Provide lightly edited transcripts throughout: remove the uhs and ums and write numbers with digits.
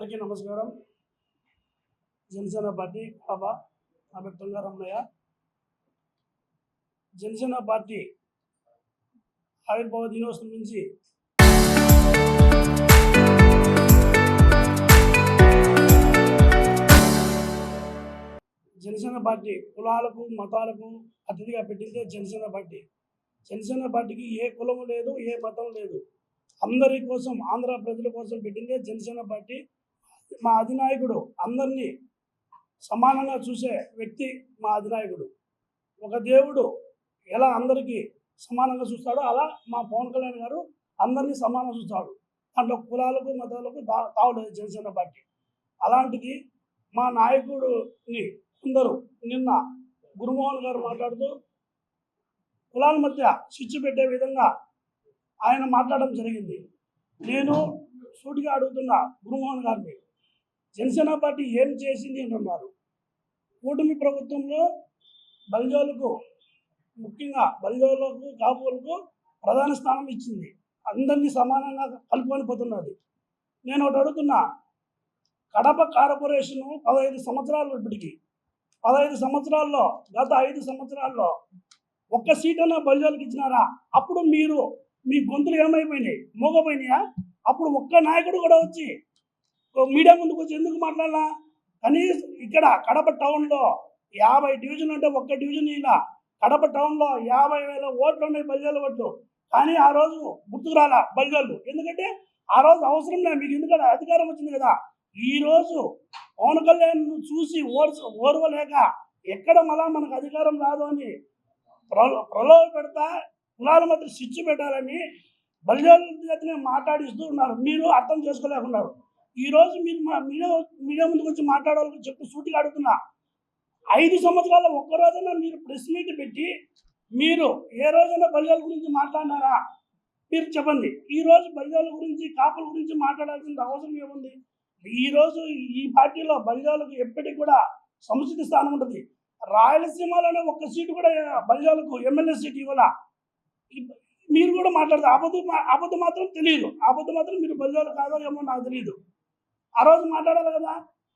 అందరికీ నమస్కారం. జనసేన పార్టీ బాబా అబెత్తంగా రమణయ్య. జనసేన పార్టీ ఆవిర్భావ దినోత్సవం నుంచి జనసేన పార్టీ కులాలకు మతాలకు అతిథిగా పెట్టిందే జనసేన పార్టీ. జనసేన పార్టీకి ఏ కులం లేదు, ఏ మతం లేదు. అందరి కోసం, ఆంధ్ర ప్రజల కోసం పెట్టిందే జనసేన పార్టీ. మా అధినాయకుడు అందరినీ సమానంగా చూసే వ్యక్తి మా అధినాయకుడు. ఒక దేవుడు ఎలా అందరికీ సమానంగా చూస్తాడో అలా మా పవన్ కళ్యాణ్ గారు అందరినీ సమానంగా చూస్తాడు. దాంట్లో కులాలకు మతాలకు తావలేదు జనసేన పార్టీ. అలాంటిది మా నాయకుడిని అందరూ నిన్న గురుమోహన్ గారు మాట్లాడుతూ కులాల మధ్య స్విచ్ పెట్టే విధంగా ఆయన మాట్లాడడం జరిగింది. నేను సూటిగా అడుగుతున్నా గురుమోహన్ గారిని, జనసేన పార్టీ ఏం చేసింది అంటున్నారు. కూటమి ప్రభుత్వంలో బలిజోలకు, ముఖ్యంగా బలిజోలకు, కాపులకు ప్రధాన స్థానం ఇచ్చింది. అందరినీ సమానంగా కలుపుకొని పోతున్నది. నేను ఒకటి అడుగుతున్నా, కడప కార్పొరేషను 15 సంవత్సరాలు, ఇప్పటికి 15 సంవత్సరాల్లో, గత 5 సంవత్సరాల్లో ఒక్క సీటన్నా బలిజోలకు ఇచ్చినారా? అప్పుడు మీరు మీ గొంతులు ఏమైపోయినాయి? మోగపోయినాయా? అప్పుడు ఒక్క నాయకుడు కూడా వచ్చి మీడియా ముందుకు వచ్చి ఎందుకు మాట్లాడాలా? కనీసం ఇక్కడ కడప టౌన్లో 50 డివిజన్ అంటే ఒక్క డివిజన్ ఇలా కడప టౌన్లో 50,000 ఓట్లు ఉన్నాయి, బలిజోల ఓట్లు. కానీ ఆ రోజు గుర్తుకు రాలా బలిజోళ్ళు. ఎందుకంటే ఆ రోజు అవసరం లేదు మీకు, ఎందుకంటే అధికారం వచ్చింది కదా. ఈరోజు పవన్ కళ్యాణ్ చూసి ఓర్వలేక ఎక్కడ మళ్ళా మనకు అధికారం రాదు అని ప్రలోభ పెడతా కులాల మధ్య స్విచ్ పెట్టాలని బలిజోళ్ళ చేతనే మాట్లాడిస్తూ ఉన్నారు. మీరు అర్థం చేసుకోలేకున్నారు. ఈరోజు మీరు మా మీడియా ముందుకు వచ్చి మాట్లాడాలని చెప్పి సూటిగా అడుగుతున్నా. 5 సంవత్సరాల్లో ఒక్కరోజైనా మీరు ప్రెస్ మీట్ పెట్టి మీరు ఏ రోజైనా బలిజోళ్ళ గురించి మాట్లాడినారా? మీరు చెప్పండి. ఈరోజు బలిజోళ్ళ గురించి, కాపుల గురించి మాట్లాడాల్సిన అవసరం ఏముంది? ఈరోజు ఈ పార్టీలో బలిజోళ్ళకు ఎప్పటికి కూడా సముచిత స్థానం ఉంటుంది. రాయలసీమలోనే ఒక్క సీటు కూడా బలిజోళ్ళకు ఎమ్మెల్యే సీటు ఇవ్వాల. మీరు కూడా మాట్లాడతారు. అబద్ధం మాత్రం తెలియదు. అబద్ధం మాత్రం మీరు బలిజోళ్ళు కాదో ఏమో నాకు తెలియదు. ఆ రోజు మాట్లాడాలి కదా.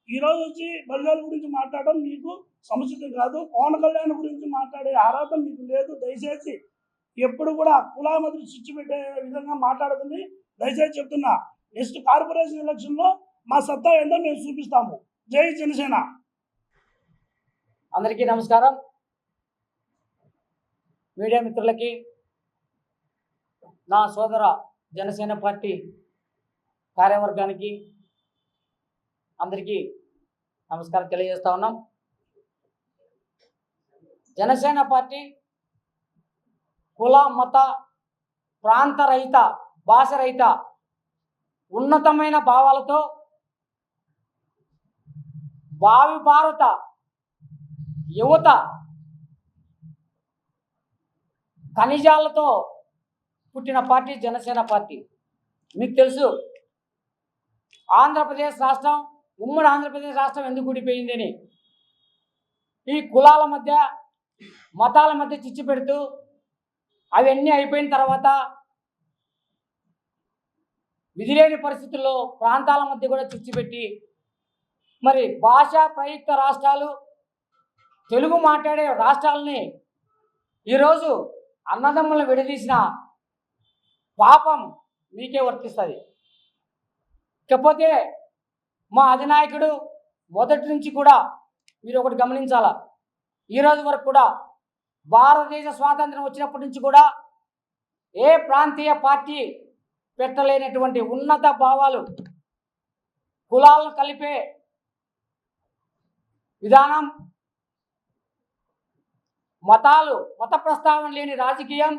ఈరోజు వచ్చి బలిజోళ్ళ గురించి మాట్లాడడం మీకు సముచితం కాదు. పవన్ కళ్యాణ్ గురించి మాట్లాడే అర్హత మీకు లేదు. దయచేసి ఎప్పుడు కూడా కులా మధ్య స్విచ్ పెట్టే విధంగా మాట్లాడుతుంది. దయచేసి చెప్తున్నా, నెక్స్ట్ కార్పొరేషన్ ఎలక్షన్లో మా సత్తా ఏంటో మేము చూపిస్తాము. జై జనసేన. అందరికీ నమస్కారం. మీడియా మిత్రులకి, నా సోదర జనసేన పార్టీ కార్యవర్గానికి అందరికీ నమస్కారం తెలియజేస్తా ఉన్నాం. జనసేన పార్టీ కుల మత ప్రాంత రహిత, భాష రహిత, ఉన్నతమైన భావాలతో భావి భారత యువత ఖనిజాలతో పుట్టిన పార్టీ జనసేన పార్టీ. మీకు తెలుసు, ఆంధ్రప్రదేశ్ రాష్ట్రం, ఉమ్మడి ఆంధ్రప్రదేశ్ రాష్ట్రం ఎందుకు ఊడిపోయిందని. ఈ కులాల మధ్య, మతాల మధ్య చిచ్చు పెడుతూ అవన్నీ అయిపోయిన తర్వాత విధిలేని పరిస్థితుల్లో ప్రాంతాల మధ్య కూడా చిచ్చు పెట్టి, మరి భాషా ప్రయుక్త రాష్ట్రాలు, తెలుగు మాట్లాడే రాష్ట్రాలని ఈరోజు అన్నదమ్ములను విడదీసిన పాపం మీకే వర్తిస్తుంది. ఇకపోతే మా అధినాయకుడు మొదటి నుంచి కూడా మీరు ఒకటి గమనించాలా, ఈరోజు వరకు కూడా భారతదేశ స్వాతంత్రం వచ్చినప్పటి నుంచి కూడా ఏ ప్రాంతీయ పార్టీ పెట్టలేనటువంటి ఉన్నత భావాలు, కులాలను కలిపే విధానం, మత ప్రస్తావన లేని రాజకీయం,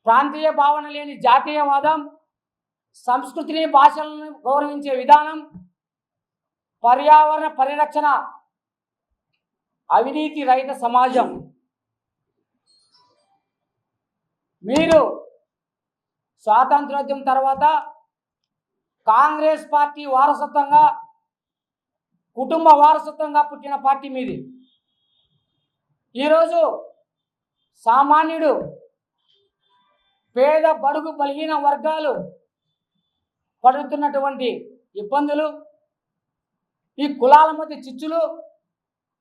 ప్రాంతీయ భావన లేని జాతీయవాదం, సంస్కృతిని, భాషలను గౌరవించే విధానం, పర్యావరణ పరిరక్షణ, అవినీతి రహిత సమాజం. మీరు స్వాతంత్రోద్యమం తర్వాత కాంగ్రెస్ పార్టీ వారసత్వంగా, కుటుంబ వారసత్వంగా పుట్టిన పార్టీ మీది. ఈరోజు సామాన్యుడు, పేద బడుగు బలహీన వర్గాలు పడుతున్నటువంటి ఇబ్బందులు, ఈ కులాల మధ్య చిచ్చులు,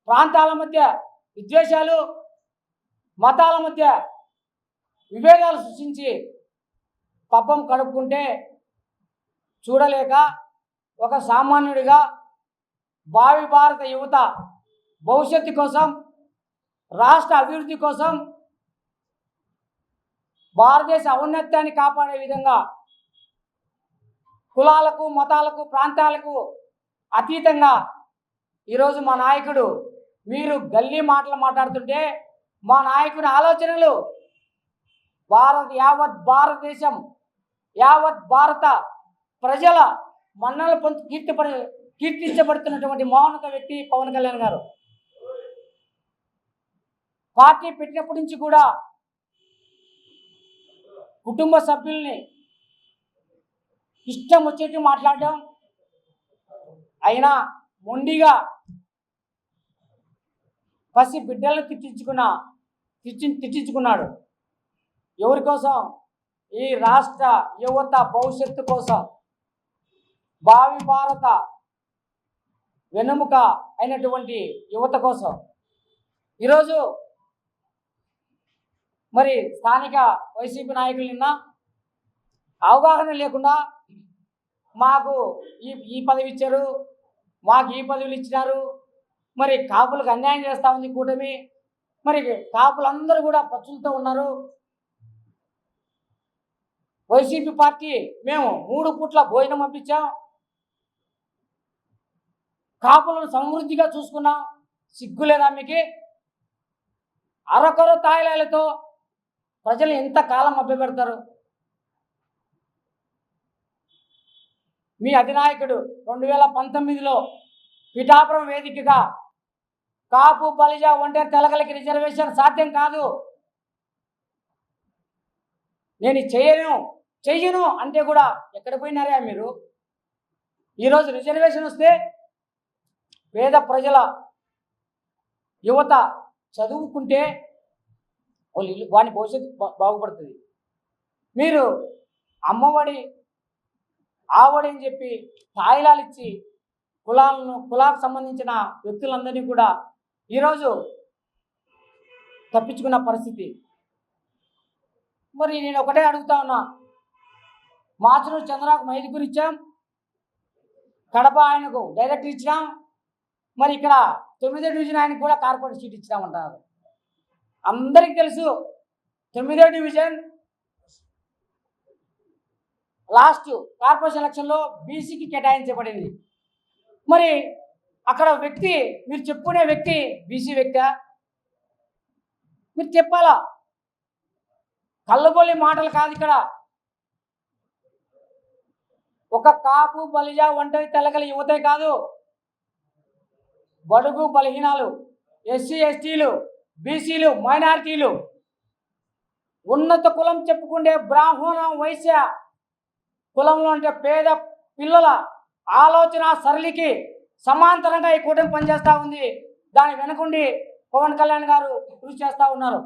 ప్రాంతాల మధ్య విద్వేషాలు, మతాల మధ్య విభేదాలు సృష్టించి పబ్బం కడుపుకుంటే చూడలేక ఒక సామాన్యుడిగా భావి భారత యువత భవిష్యత్తు కోసం, రాష్ట్ర అభివృద్ధి కోసం, భారతదేశ ఔన్నత్యాన్ని కాపాడే విధంగా కులాలకు, మతాలకు, ప్రాంతాలకు అతీతంగా ఈరోజు మా నాయకుడు, మీరు గల్లీ మాటలు మాట్లాడుతుంటే మా నాయకుని ఆలోచనలు యావత్ భారతదేశం, యావత్ భారత ప్రజల మన్నలు కీర్తించబడుతున్నటువంటి మహోన్నత వ్యక్తి పవన్ కళ్యాణ్ గారు. పార్టీ పెట్టినప్పటి నుంచి కూడా కుటుంబ సభ్యుల్ని ఇష్టం వచ్చేట్టు మాట్లాడడం, అయినా మొండిగా పసి బిడ్డలను తిట్టించుకున్నాడు. ఎవరి కోసం? ఈ రాష్ట్ర యువత భవిష్యత్తు కోసం, భావి భారత వెన్నెముక అయినటువంటి యువత కోసం. ఈరోజు మరి స్థానిక వైసీపీ నాయకులు నిన్న అవగాహన లేకుండా మాకు ఈ పదవి ఇచ్చారు, మాకు ఈ పదవులు ఇచ్చినారు, మరి కాపులకు అన్యాయం చేస్తూ ఉంది కూటమి, మరి కాపులందరూ కూడా పచ్చులతో ఉన్నారు. వైసీపీ పార్టీ మేము 3 పూట్ల భోజనం పంపించాం, కాపులను సమృద్ధిగా చూసుకున్నాం. సిగ్గులేదా మీకు? అరకొర తాయిలాలతో ప్రజలు ఎంత కాలం మభ్యపెడతారు? మీ అధినాయకుడు 2019లో పిఠాపురం వేదికగా కాపు, బలిజ, ఒంటరి తెలగలకి రిజర్వేషన్ సాధ్యం కాదు, నేను చెయ్యను అంటే కూడా ఎక్కడ పోయినారా మీరు? ఈరోజు రిజర్వేషన్ వస్తే పేద ప్రజల యువత చదువుకుంటే వాని భవిష్యత్తు బాగుపడుతుంది. మీరు అమ్మఒడి, ఆవడి అని చెప్పి తాయిలాలు ఇచ్చి కులాలకు సంబంధించిన వ్యక్తులందరినీ కూడా ఈరోజు తప్పించుకున్న పరిస్థితి. మరి నేను ఒకటే అడుగుతా ఉన్నా, మాచనూరు చంద్రబాబుకు 5 ఇచ్చాం, కడప ఆయనకు డైరెక్ట్ ఇచ్చినాం, మరి ఇక్కడ 9వ డివిజన్ ఆయనకు కూడా కార్పొరేట్ సీట్ ఇచ్చినామంటారు. అందరికీ తెలుసు 9వ డివిజన్ లాస్ట్ కార్పొరేషన్ ఎలక్షన్లో బీసీకి కేటాయించబడింది. మరి అక్కడ వ్యక్తి, మీరు చెప్పుకునే వ్యక్తి బీసీ వ్యక్తి, మీరు చెప్పాలా? కళ్ళబొల్లి మాటలు కాదు ఇక్కడ. ఒక కాపు, బలిజ, ఒంటరి తెలగల యువతే కాదు, బడుగు బలహీనాలు, ఎస్సీ ఎస్టీలు, బీసీలు, మైనారిటీలు, ఉన్నత కులం చెప్పుకుంటే బ్రాహ్మణ, వైశ్య కులంలో అంటే పేద పిల్లల ఆలోచన సరళికి సమాంతరంగా ఈ కూటమి పనిచేస్తూ ఉంది. దాని వెనుకుండి పవన్ కళ్యాణ్ గారు కృషి చేస్తూ ఉన్నారు.